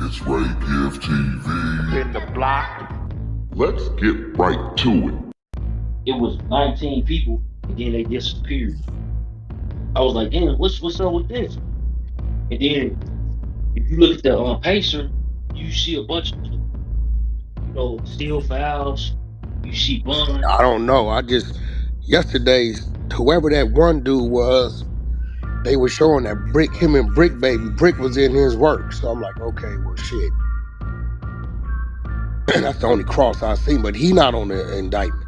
It's Ray Give TV. In the block. Let's get right to it. It was 19 people, and then they disappeared. I was like, damn, what's up with this? And then if you look at the pacer, you see a bunch of steal files. You see bond. I don't know. Yesterday, whoever that one dude was, they were showing that Bricc, him and Bricc baby, Bricc was in his work. So I'm like, okay, well, shit. That's the only cross I seen, but he not on the indictment.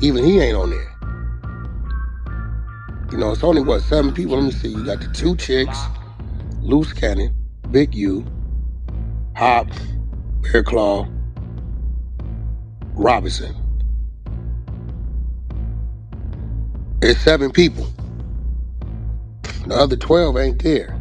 Even he ain't on there. You know, it's only, 7 people? Let me see. You got the 2 chicks, Loose Cannon, Big U, Hop, Bear Claw, Robinson. It's 7 people. The other 12 ain't there.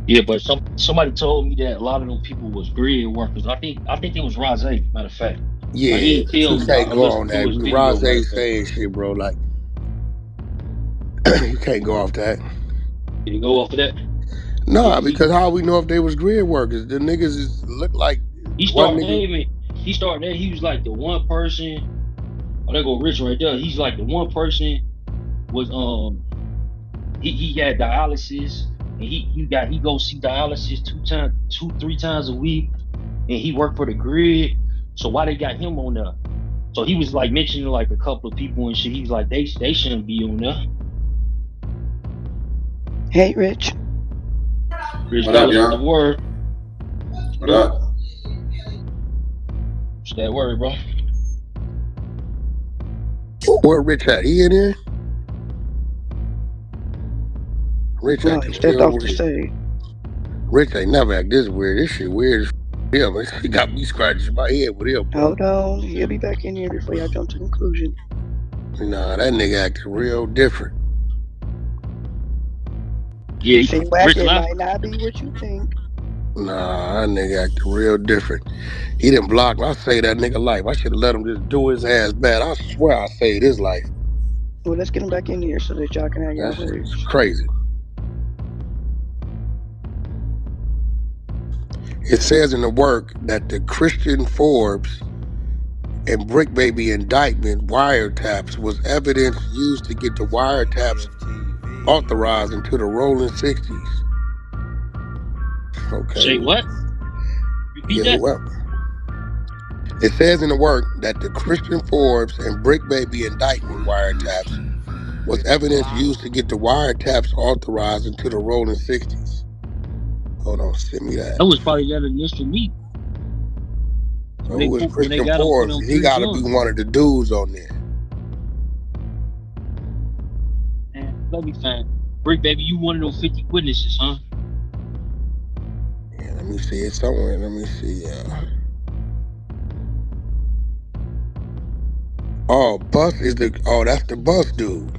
Yeah, but somebody told me that a lot of them people was grid workers. I think it was Rose, matter of fact. Yeah, like, he you me. can't go on that. Rose saying shit, bro. Like, you can't go off that. Did he go off of that? Nah, because how we know if they was grid workers? The niggas look like he started naming. He started that. He was like the one person. Oh, there go Rich right there. He's like the one person was he had dialysis, and he go see dialysis 3 times a week, and he worked for the grid. So why they got him on there? So he was like mentioning like a couple of people and shit. He was like they shouldn't be on there. Hey, Rich. Rich, what up, y'all? The word. What up? What's that word, bro? Where Rich at? He in here? Rich stepped off the stage. Rich ain't never act this weird. This shit weird as him. He got me scratching my head with him. Hold on. He'll be back in here before y'all jump to conclusion. Nah, that nigga acting real different. Yeah, see, Wack, it might not be what you think. Nah, that nigga acting real different. He didn't block me. I saved that nigga life. I should have let him just do his ass bad. I swear I saved his life. Well, let's get him back in here so that y'all can have your words. It's crazy. It says in the work that the Christian Forbes and Bricc baby indictment wiretaps was evidence used to get the wiretaps authorized into the rolling 60s. Okay. Say what? Repeat that? Well, it says in the work that the Christian Forbes and Bricc baby indictment wiretaps was evidence used to get the wiretaps authorized into the rolling 60s. Hold on, send me that. That was probably that initial meet. So it was Christian Forbes. He got to be one of the dudes on there. Man, let me find Bricc baby. You one of those 50 witnesses, huh? Yeah, let me see it somewhere. Let me see. Oh, Bus is that's the Bus dude.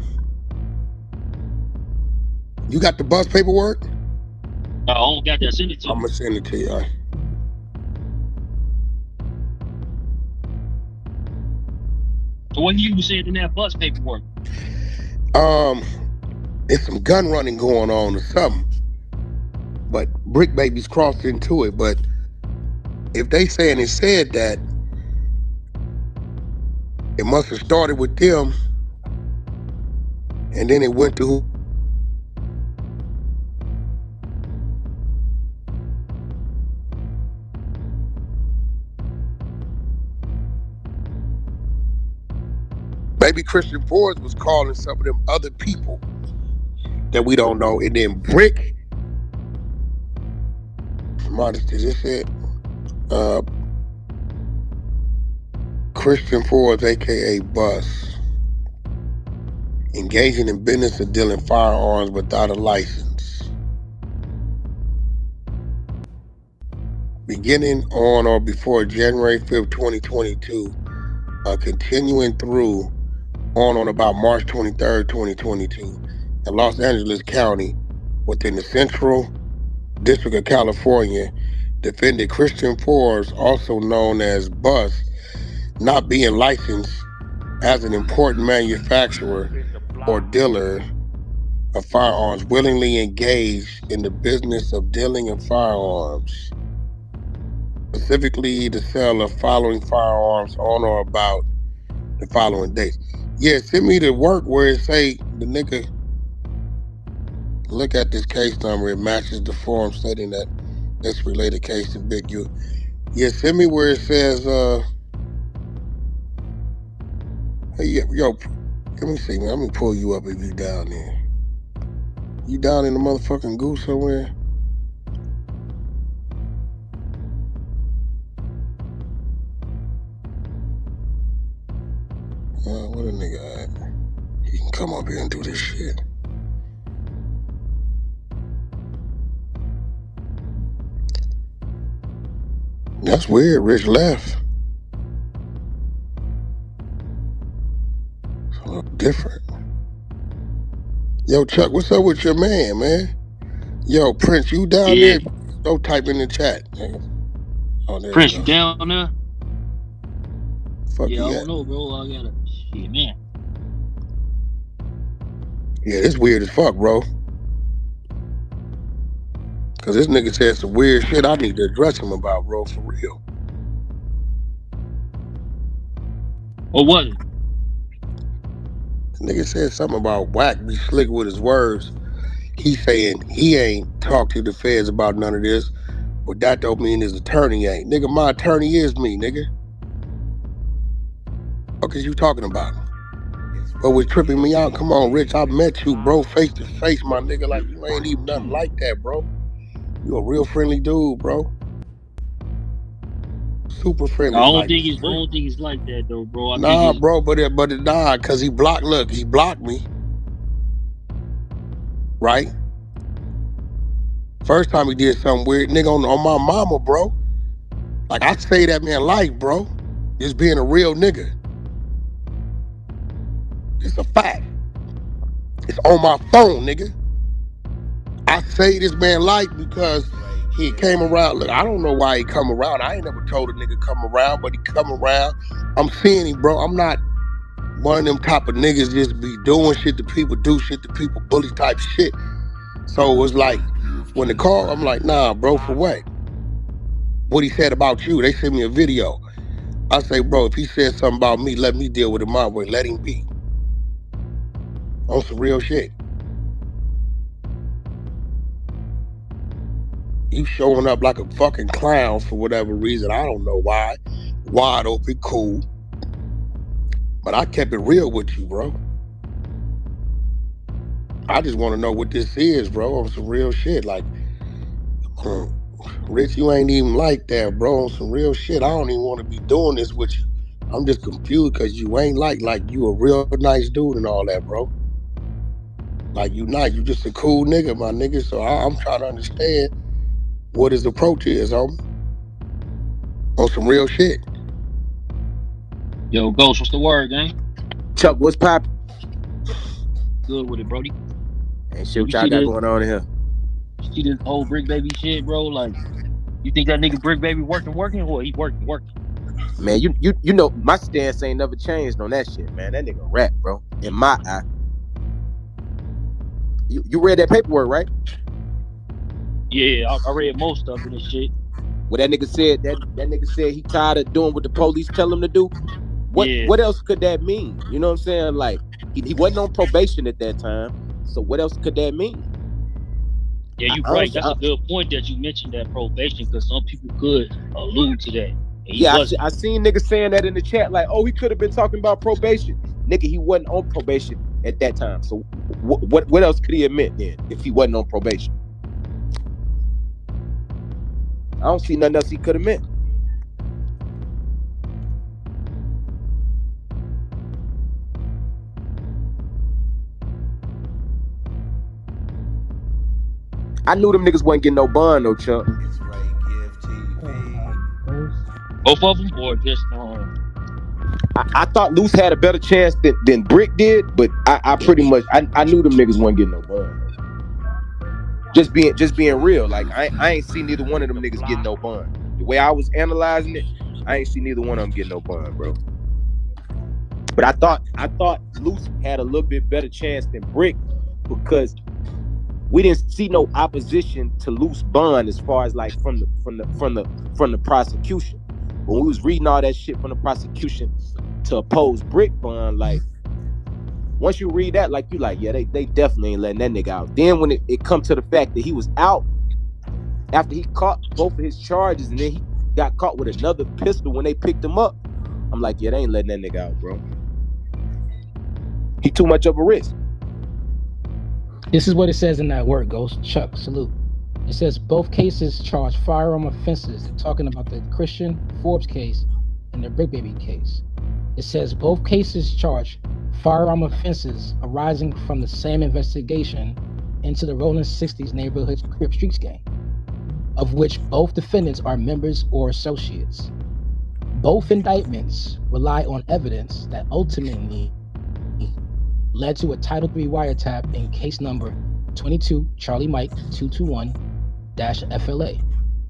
You got the Bus paperwork? I don't got that. Send it to me. I'm gonna send it to y'all. So what you saying in that Bus paperwork? There's some gun running going on or something. But Bricc baby's crossed into it. But if they saying it said that, it must have started with them, and then it went to maybe Christian Forbes was calling some of them other people that we don't know, and then Bricc. Modesty, this it. Christian Forbes, aka Bus, engaging in business of dealing firearms without a license. Beginning on or before January 5th, 2022, continuing through on about March 23rd, 2022, in Los Angeles County, within the Central District of California, defended Christian Forbes, also known as Bus, not being licensed as an important manufacturer or dealer of firearms willingly engaged in the business of dealing in firearms, specifically the sale of following firearms on or about the following dates. Yeah, send me the work where it say the nigga, look at this case number, it matches the form stating that this related case to Big U. Yeah, send me where it says, hey, yo, let me see, man, let me pull you up if you down there. You down in the motherfucking goo somewhere? What a nigga at? He can come up here and do this shit. That's weird, Rich left. It's a little different. Yo, Chuck, what's up with your man? Yo, Prince, you down there? Go type in the chat. Oh, there Prince, you you go. down there? Fuck yeah, I yeah. don't know, bro. I gotta shit, man. Yeah, it's weird as fuck, bro. Cause this nigga said some weird shit I need to address him about, bro, for real. What was it? The nigga said something about Wack be slick with his words. He saying he ain't talked to the feds about none of this, but that don't mean his attorney ain't. Nigga, my attorney is me, nigga. What is you talking about? But was tripping me out. Come on, Rich, I met you, bro, face to face, my nigga. Like, you ain't even nothing like that, bro. You a real friendly dude, bro. Super friendly. I don't think it's like that though, bro. Nah, bro, but nah, cause he blocked. Look, he blocked me. Right? First time he did something weird, nigga, on my mama, bro. Like, I say that man life, bro. Just being a real nigga. It's a fact. It's on my phone, nigga. I say this man life because he came around. Look, I don't know why he come around. I ain't never told a nigga come around, but he come around. I'm seeing him, bro. I'm not one of them type of niggas just be doing shit to people, do shit to people, bully type shit. So it was like, when the call, I'm like, nah, bro, for what? What he said about you, they sent me a video. I say, bro, if he said something about me, let me deal with it my way. Let him be. On some real shit. You showing up like a fucking clown for whatever reason. I don't know why. Wide open, cool. But I kept it real with you, bro. I just want to know what this is, bro, on some real shit. Like, Rich, you ain't even like that, bro, on some real shit. I don't even want to be doing this with you. I'm just confused because you ain't like you a real nice dude and all that, bro. Like, you nice. You just a cool nigga, my nigga. So I'm trying to understand what his approach is, homie. On some real shit. Yo, Ghost, what's the word, gang? Chuck, what's poppin'? Good with it, Brody. And shit, what y'all got going on here? You see this whole Bricc baby shit, bro? Like, you think that nigga Bricc baby working, or he working? Man, you know, my stance ain't never changed on that shit, man. That nigga rap, bro. In my eye. You read that paperwork, right? Yeah, I read most of it and shit. Well, that nigga said he tired of doing what the police tell him to do. What else could that mean? You know what I'm saying? Like, he wasn't on probation at that time. So what else could that mean? Yeah, you're right. That's a good point that you mentioned that probation, because some people could allude to that. Yeah, I seen niggas saying that in the chat, like, oh, he could have been talking about probation. Nigga, he wasn't on probation at that time. So what else could he have meant then if he wasn't on probation? I don't see nothing else he could have meant. I knew them niggas wasn't getting no bond, no Chuck. Both of them, or just I thought LUCE had a better chance than Bricc did, but I pretty much I knew them niggas wasn't getting no bond. Just being real, like I ain't see neither one of them niggas getting no bond. The way I was analyzing it, I ain't see neither one of them getting no bond, bro. But I thought LUCE had a little bit better chance than Bricc, because we didn't see no opposition to loose bond as far as like from the prosecution. When we was reading all that shit from the prosecution to oppose Bricc bond, like once you read that, like you like, yeah, they definitely ain't letting that nigga out. Then when it come to the fact that he was out after he caught both of his charges, and then he got caught with another pistol when they picked him up, I'm like, yeah, they ain't letting that nigga out, bro. He too much of a risk. This is what it says in that word, Ghost. Chuck, salute. It says both cases charge firearm offenses. They're talking about the Christian Forbes case and the Bricc Baby case. It says both cases charge firearm offenses arising from the same investigation into the Rolling 60s neighborhood Crip Streets gang, of which both defendants are members or associates. Both indictments rely on evidence that ultimately led to a Title III wiretap in case number 22 Charlie Mike 221-FLA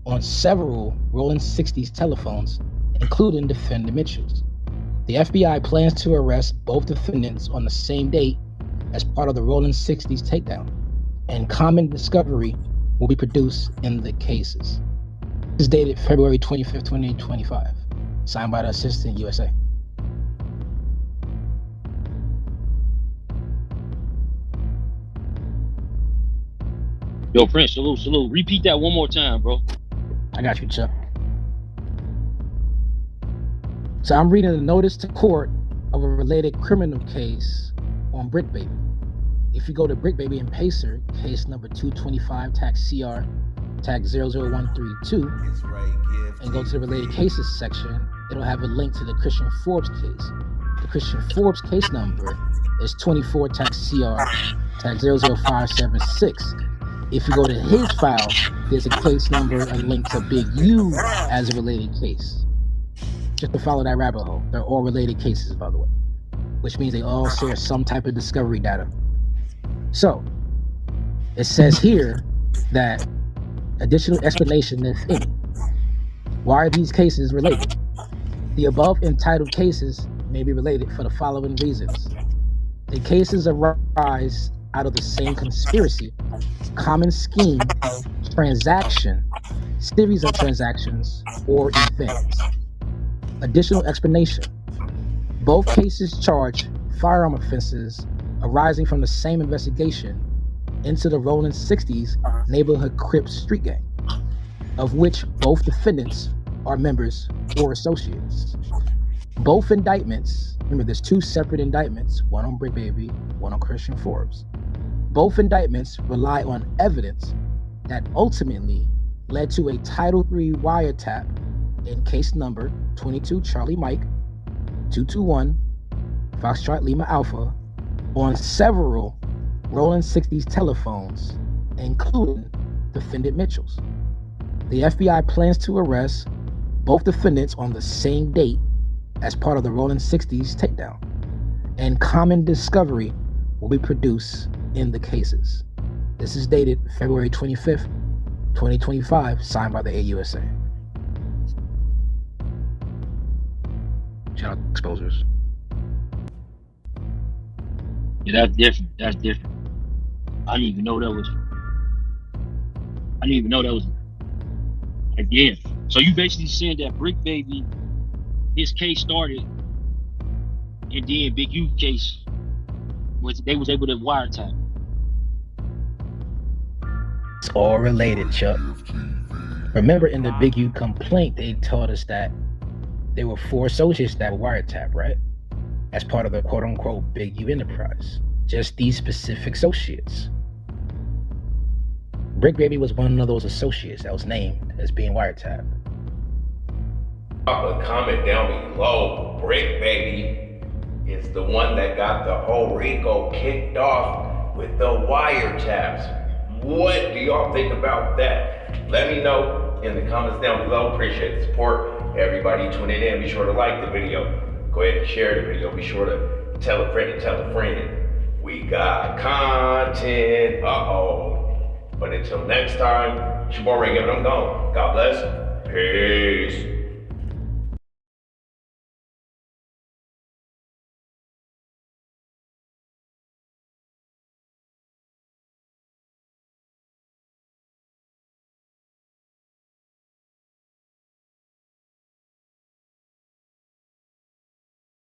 on several Rolling 60s telephones, including defendant Mitchell's. The FBI plans to arrest both defendants on the same date as part of the Rolling 60s takedown, and common discovery will be produced in the cases. This is dated February 25th, 2025. Signed by the Assistant USA. Yo, Prince, salute. Repeat that one more time, bro. I got you, Chuck. So I'm reading a notice to court of a related criminal case on Bricc Baby. If you go to Bricc Baby and Pacer, case number 225, tax CR, tag 00132, and go to the related cases section, it'll have a link to the Christian Forbes case. The Christian Forbes case number is 24, tax CR, tag 00576. If you go to his file, there's a case number and link to Big U as a related case. Just to follow that rabbit hole. They're all related cases, by the way, which means they all share some type of discovery data. So, it says here that additional explanation, if any. Why are these cases related? The above entitled cases may be related for the following reasons. The cases arise out of the same conspiracy, common scheme, transaction, series of transactions, or events. Additional explanation. Both cases charge firearm offenses arising from the same investigation into the Rolling 60s neighborhood Crip street gang, of which both defendants are members or associates. Both indictments, remember there's two separate indictments, one on Bricc Baby, one on Christian Forbes. Both indictments rely on evidence that ultimately led to a Title III wiretap in case number 22 Charlie Mike 221 Foxtrot Lima Alpha on several Rolling 60s telephones, including defendant Mitchell's. The FBI plans to arrest both defendants on the same date as part of the Rolling 60s takedown, and common discovery will be produced in the cases. This is dated February 25th, 2025, signed by the AUSA. Shout out exposers. Yeah, that's different. I didn't even know that was again. So you basically saying that Bricc Baby, his case started, and then Big U case they was able to wiretap. It's all related, Chuck. Remember in the Big U complaint, they told us that there were 4 associates that were wiretapped, right? As part of the quote-unquote Big U enterprise. Just these specific associates. Bricc Baby was one of those associates that was named as being wiretapped. Drop a comment down below. Bricc Baby is the one that got the whole Rico kicked off with the wiretaps. What do y'all think about that? Let me know in the comments down below. Appreciate the support. Everybody tuning in, be sure to like the video. Go ahead and share the video. Be sure to tell a friend and tell a friend. We got content. But until next time, it's your boy Rico and I'm gone. God bless. Peace.